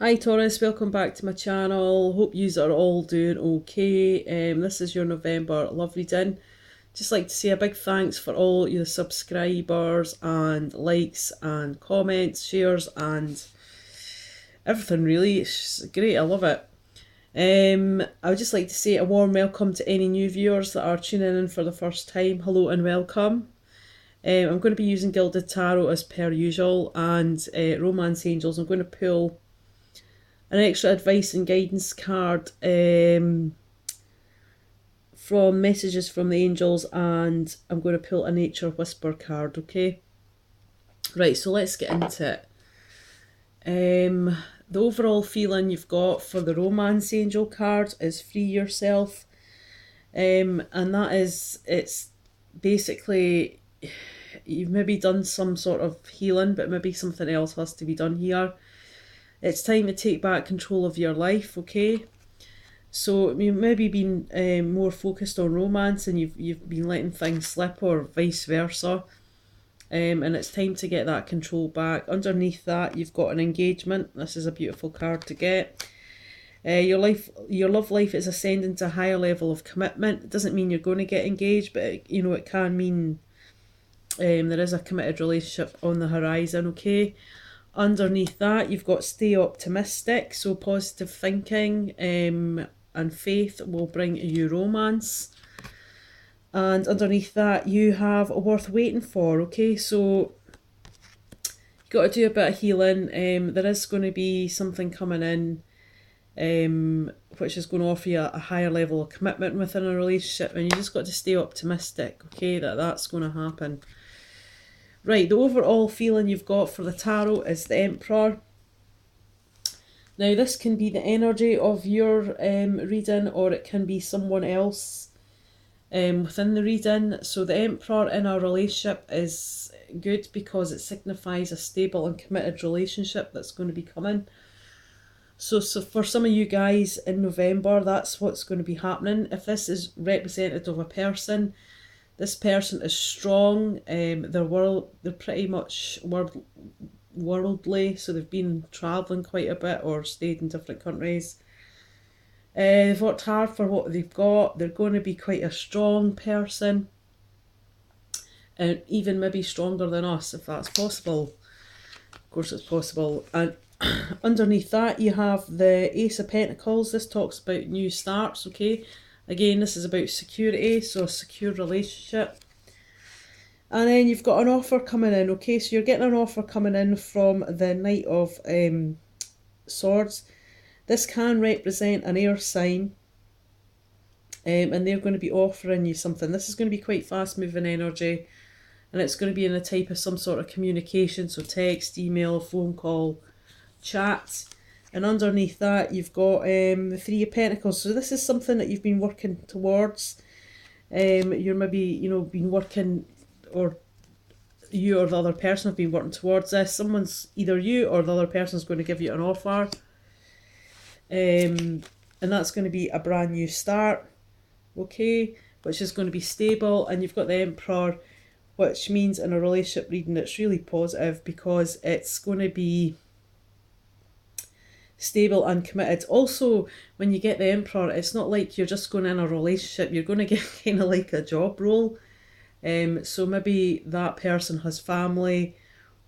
Hi Taurus, welcome back to my channel. Hope yous are all doing okay. This is your November love reading. Just like to say a big thanks for all your subscribers and likes and comments, shares and everything really. It's great, I love it. I would just like to say a warm welcome to any new viewers that are tuning in for the first time. Hello and welcome. I'm going to be using Gilded Tarot as per usual and Romance Angels. I'm going to pull an extra advice and guidance card from Messages from the Angels, and I'm going to pull a Nature Whisper card, okay? Right, so let's get into it. The overall feeling you've got for the Romance Angel card is free yourself. And that is, it's basically, you've maybe done some sort of healing, but maybe something else has to be done here. It's time to take back control of your life, okay? So you've maybe been more focused on romance and you've been letting things slip, or vice versa. And it's time to get that control back. Underneath that, you've got an engagement. This is a beautiful card to get. Your love life is ascending to a higher level of commitment. It doesn't mean you're going to get engaged, but it can mean there is a committed relationship on the horizon, okay? Underneath that, you've got stay optimistic, so positive thinking and faith will bring you romance. And underneath that, you have a worth waiting for, okay? So you've got to do a bit of healing. There is going to be something coming in which is going to offer you a higher level of commitment within a relationship, and you just got to stay optimistic, okay, that's going to happen. Right, the overall feeling you've got for the tarot is the Emperor. Now this can be the energy of your reading, or it can be someone else within the reading. So the Emperor in a relationship is good because it signifies a stable and committed relationship that's going to be coming. So for some of you guys in November, that's what's going to be happening. If this is representative of a person, this person is strong. They're pretty much worldly, so they've been travelling quite a bit or stayed in different countries. They've worked hard for what they've got. They're going to be quite a strong person, and even maybe stronger than us, if that's possible. Of course it's possible. And underneath that, you have the Ace of Pentacles. This talks about new starts, okay? Again, this is about security, so a secure relationship. And then you've got an offer coming in, okay? So you're getting an offer coming in from the Knight of Swords. This can represent an air sign, and they're going to be offering you something. This is going to be quite fast moving energy, and it's going to be in the type of some sort of communication, so text, email, phone call, chat. And underneath that, you've got the Three of Pentacles. So this is something that you've been working towards. You're maybe, been working, or you or the other person have been working towards this. Someone's, either you or the other person's going to give you an offer. And that's going to be a brand new start, okay, which is going to be stable. And you've got the Emperor, which means in a relationship reading it's really positive because it's going to be stable and committed. Also, when you get the Emperor, it's not like you're just going in a relationship, you're going to get kind of like a job role. So maybe that person has family,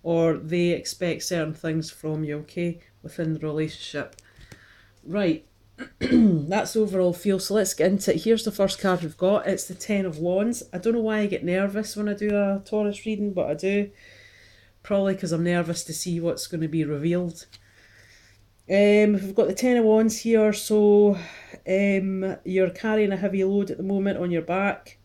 or they expect certain things from you, okay, within the relationship. Right, that's overall feel. So let's get into it. Here's the first card we've got. It's the Ten of Wands. I don't know why I get nervous when I do a Taurus reading, but I do. Probably because I'm nervous to see what's going to be revealed. We've got the Ten of Wands here, so you're carrying a heavy load at the moment on your back.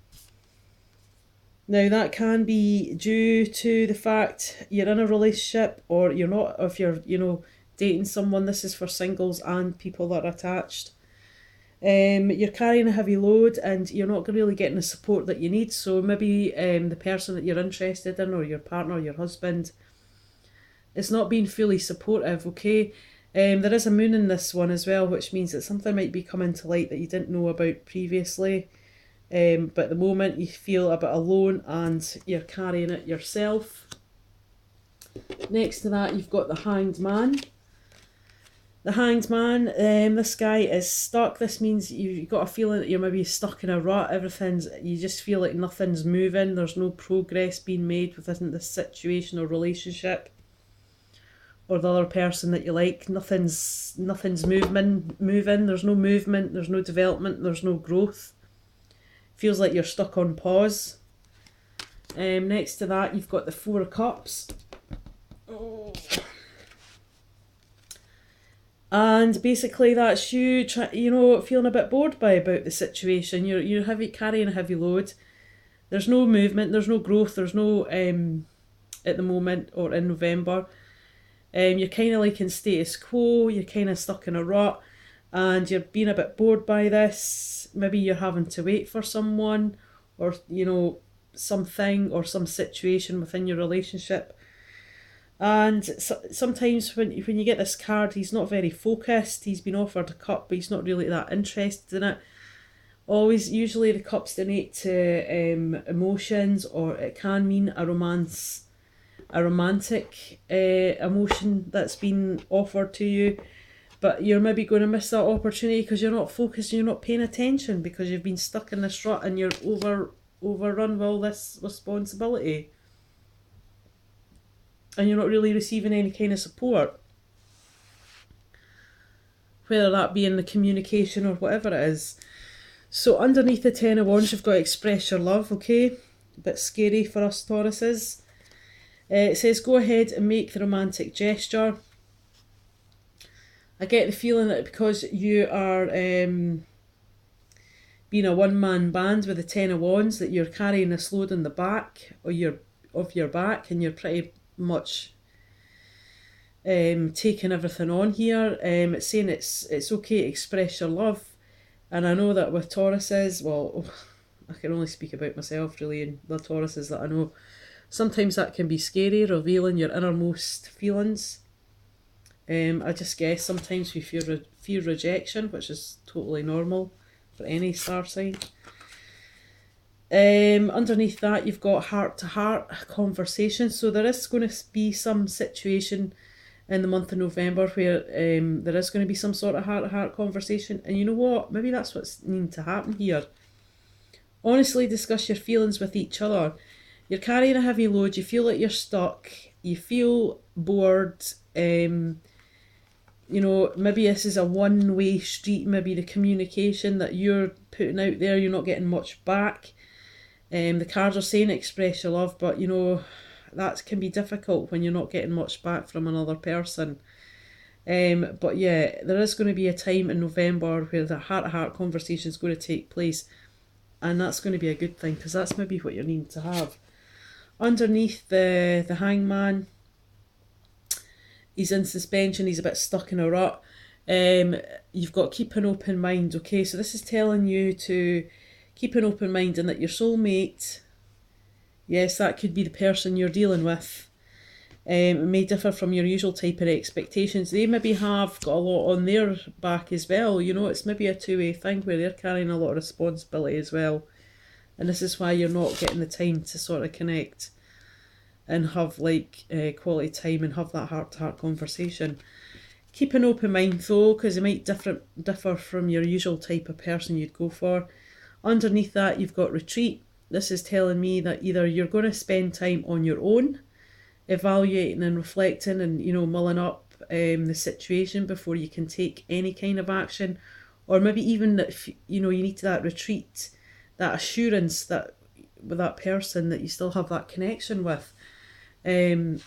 Now that can be due to the fact you're in a relationship, or you're not. If you're, dating someone, this is for singles and people that are attached. You're carrying a heavy load and you're not really getting the support that you need. So maybe the person that you're interested in, or your partner, your husband, is not being fully supportive, okay? There is a moon in this one as well, which means that something might be coming to light that you didn't know about previously. But at the moment you feel a bit alone and you're carrying it yourself. Next to that, you've got the Hanged Man. The Hanged Man, this guy is stuck. This means you've got a feeling that you're maybe stuck in a rut. You just feel like nothing's moving. There's no progress being made within the situation or relationship or the other person that you like. Nothing's moving. There's no movement. There's no development. There's no growth. Feels like you're stuck on pause. Next to that, you've got the Four of Cups. Oh. And basically that's you, feeling a bit bored about the situation. You're carrying a heavy load. There's no movement, there's no growth, there's no, at the moment or in November. You're kind of like in status quo, you're kind of stuck in a rut and you're being a bit bored by this. Maybe you're having to wait for someone or, something or some situation within your relationship. And sometimes when you get this card, he's not very focused. He's been offered a cup, but he's not really that interested in it. Usually the cups denote to emotions, or it can mean a romantic emotion that's been offered to you. But you're maybe going to miss that opportunity because you're not focused and you're not paying attention because you've been stuck in this rut and you're overrun with all this responsibility. And you're not really receiving any kind of support. Whether that be in the communication or whatever it is. So underneath the Ten of Wands, you've got to express your love, okay? A bit scary for us Tauruses. It says, go ahead and make the romantic gesture. I get the feeling that because you are being a one-man band with the Ten of Wands, that you're carrying this load in the back of your back, and you're pretty much taking everything on here. It's saying it's okay to express your love, and I know that with Tauruses, well, I can only speak about myself really, and the Tauruses that I know, sometimes that can be scary, revealing your innermost feelings. I just guess sometimes we fear rejection, which is totally normal for any star sign. Underneath that, you've got heart-to-heart conversation. So there is going to be some situation in the month of November where there is going to be some sort of heart-to-heart conversation. And you know what? Maybe that's what's needing to happen here. Honestly discuss your feelings with each other. You're carrying a heavy load. You feel like you're stuck. You feel bored. Maybe this is a one-way street. Maybe the communication that you're putting out there, you're not getting much back. The cards are saying express your love, but that can be difficult when you're not getting much back from another person. But yeah, there is going to be a time in November where the heart-to-heart conversation is going to take place, and that's going to be a good thing because that's maybe what you're needing to have. Underneath the hangman, he's in suspension, he's a bit stuck in a rut. You've got to keep an open mind, okay? So this is telling you to keep an open mind and that your soulmate, yes, that could be the person you're dealing with. It may differ from your usual type of expectations. They maybe have got a lot on their back as well. It's maybe a two-way thing where they're carrying a lot of responsibility as well. And this is why you're not getting the time to sort of connect and have quality time and have that heart-to-heart conversation. Keep an open mind though, because it might differ from your usual type of person you'd go for. Underneath that, you've got retreat. This is telling me that either you're going to spend time on your own, evaluating and reflecting and, mulling up the situation before you can take any kind of action. Or maybe even that, you need that retreat, that assurance that with that person that you still have that connection with. You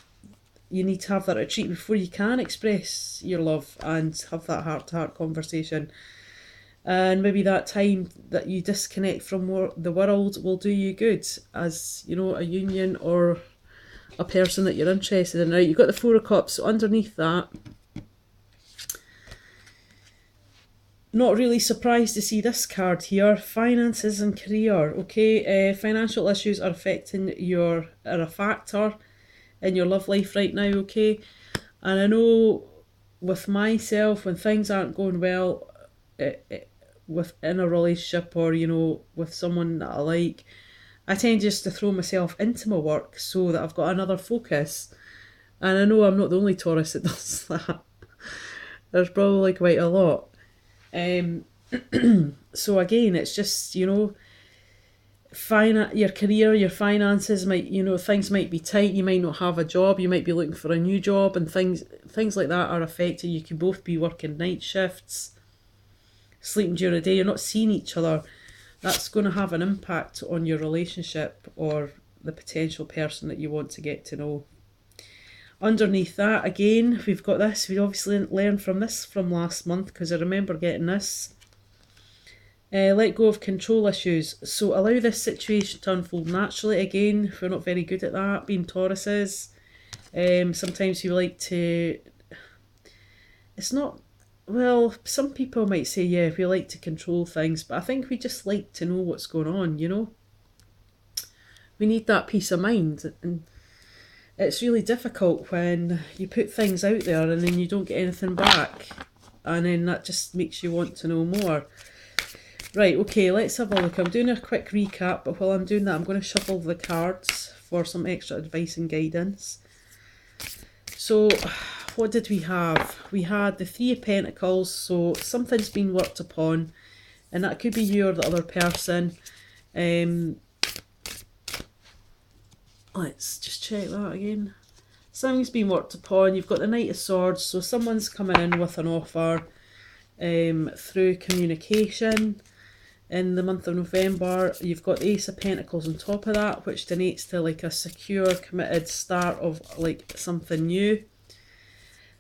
need to have that retreat before you can express your love and have that heart-to-heart conversation. And maybe that time that you disconnect from the world will do you good as, a union or a person that you're interested in. Now, you've got the Four of Cups, so underneath that, not really surprised to see this card here. Finances and career, okay? Financial issues are are a factor in your love life right now, okay? And I know with myself, when things aren't going well within a relationship or, with someone that I like, I tend just to throw myself into my work so that I've got another focus. And I know I'm not the only Taurus that does that. There's probably quite a lot. Um, so again, it's just, you know, your career, your finances might, you know, things might be tight. You might not have a job. You might be looking for a new job, and things like that are affected. You can both be working night shifts, sleeping during the day. You're not seeing each other. That's going to have an impact on your relationship or the potential person that you want to get to know. Underneath that, again, we've got this. We obviously learned from this from last month, because I remember getting this. Let go of control issues. So allow this situation to unfold naturally. Again, we're not very good at that, being Tauruses. Sometimes we like to... It's not... Well, some people might say, yeah, we like to control things, but I think we just like to know what's going on, you know? We need that peace of mind. And it's really difficult when you put things out there and then you don't get anything back. And then that just makes you want to know more. Right, okay, let's have a look. I'm doing a quick recap, but while I'm doing that, I'm going to shuffle the cards for some extra advice and guidance. So, what did we have? We had the Three of Pentacles, so something's been worked upon, and that could be you or the other person. Let's just check that again. Something's been worked upon. You've got the Knight of Swords, so someone's coming in with an offer through communication. In the month of November, you've got the Ace of Pentacles on top of that, which denotes to like a secure, committed start of like something new.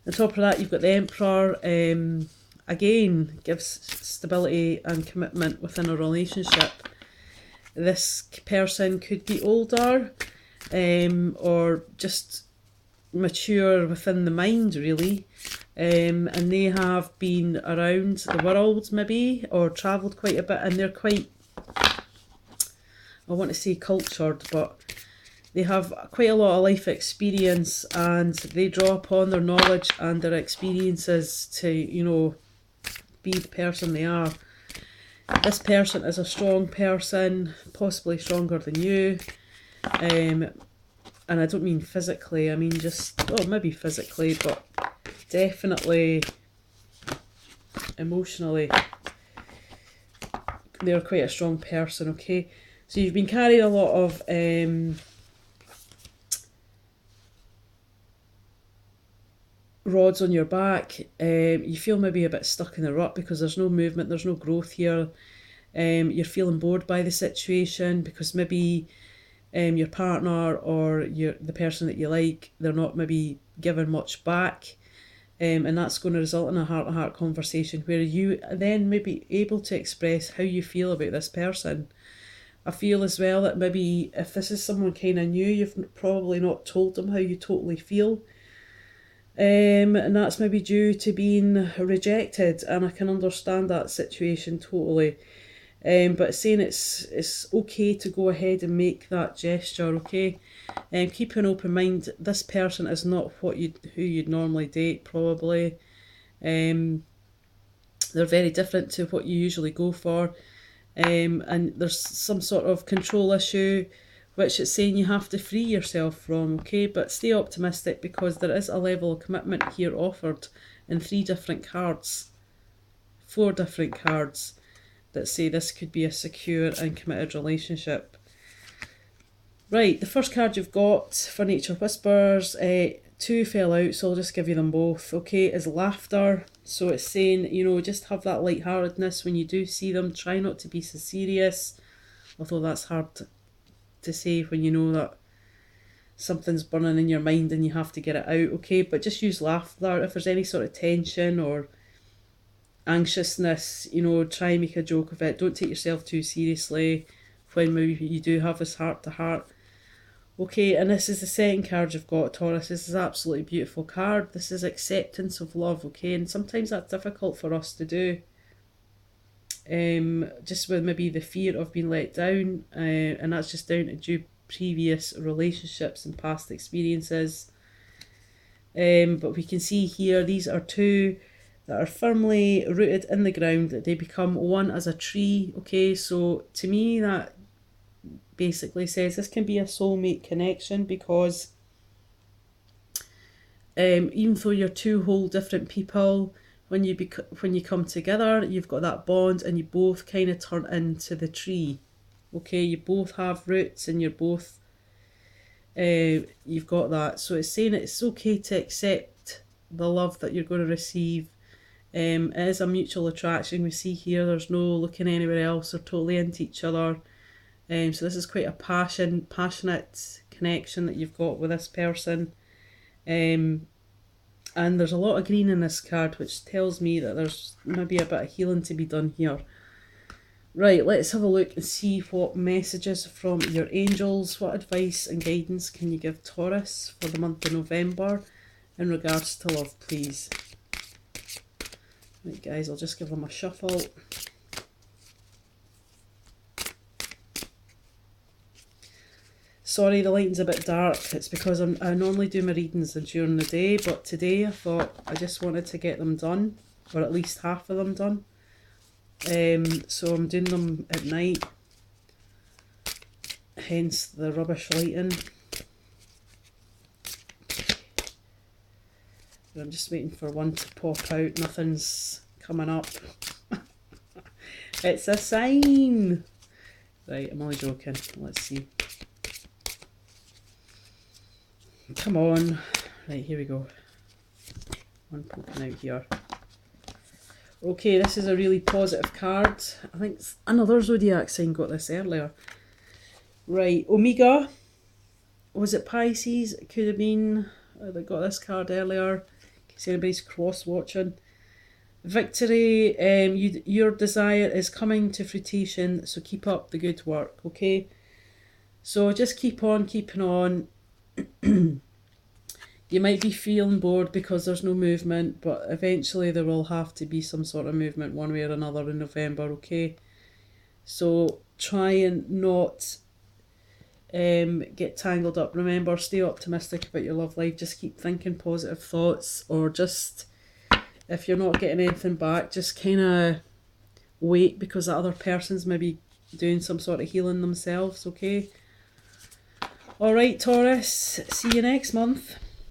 On top of that, you've got the Emperor. Again, gives stability and commitment within a relationship. This person could be older, or just mature within the mind, really. And they have been around the world maybe, or travelled quite a bit, and they're quite, I want to say cultured, but they have quite a lot of life experience, and they draw upon their knowledge and their experiences to, you know, be the person they are. This person is a strong person, possibly stronger than you. And I don't mean physically, I mean just, well, maybe physically, but definitely emotionally. They're quite a strong person, okay? So you've been carrying a lot of rods on your back. You feel maybe a bit stuck in the rut because there's no movement, there's no growth here. You're feeling bored by the situation because maybe your partner or the person that you like, they're not maybe giving much back. And that's going to result in a heart-to-heart conversation where you then may be able to express how you feel about this person. I feel as well that maybe if this is someone kind of new, you've probably not told them how you totally feel. And that's maybe due to being rejected, and I can understand that situation totally. But saying it's okay to go ahead and make that gesture, okay? Keep an open mind. This person is not who you'd normally date, probably. They're very different to what you usually go for. And there's some sort of control issue, which it's saying you have to free yourself from, okay? But stay optimistic, because there is a level of commitment here offered in 4 different cards that say this could be a secure and committed relationship. Right, the first card you've got for Nature Whispers, 2 fell out, so I'll just give you them both, okay, is laughter. So it's saying, you know, just have that lightheartedness when you do see them. Try not to be so serious, although that's hard to say when you know that something's burning in your mind and you have to get it out, okay? But just use laughter. If there's any sort of tension or anxiousness, you know, try and make a joke of it. Don't take yourself too seriously when maybe you do have this heart-to-heart. Okay, and this is the second card you've got, Taurus. This is an absolutely beautiful card. This is acceptance of love, okay? And sometimes that's difficult for us to do. Just with maybe the fear of being let down, and that's just down to previous relationships and past experiences. But we can see here, these are 2 that are firmly rooted in the ground, that they become one as a tree, okay? So to me, that basically says this can be a soulmate connection, because even though you're 2 whole different people, when you come together, you've got that bond, and you both kind of turn into the tree. Okay, you both have roots, and you're both you've got that. So it's saying it's okay to accept the love that you're going to receive. It is a mutual attraction. We see here there's no looking anywhere else. They're totally into each other. So this is quite a passionate connection that you've got with this person. And there's a lot of green in this card, which tells me that there's maybe a bit of healing to be done here. Right, let's have a look and see what messages from your angels, what advice and guidance can you give Taurus for the month of November in regards to love, please. Right guys, I'll just give them a shuffle. Sorry, the lighting's a bit dark. It's because I normally do my readings during the day, but today I thought I just wanted to get them done, or at least half of them done. So I'm doing them at night, hence the rubbish lighting. I'm just waiting for one to pop out. Nothing's coming up. It's a sign. Right, I'm only joking. Let's see. Come on. Right, here we go. One poking out here. Okay, this is a really positive card. I think another zodiac sign got this earlier. Right, Omega. Was it Pisces? It could have been. They got this card earlier. In case anybody's cross-watching. Victory. Your desire is coming to fruition, so keep up the good work, okay? So just keep on keeping on. You might be feeling bored because there's no movement, but eventually there will have to be some sort of movement one way or another in November, okay? So try and not get tangled up. Remember, stay optimistic about your love life. Just keep thinking positive thoughts, or just, if you're not getting anything back, just kind of wait, because that other person's maybe doing some sort of healing themselves, okay? Alright, Taurus, see you next month.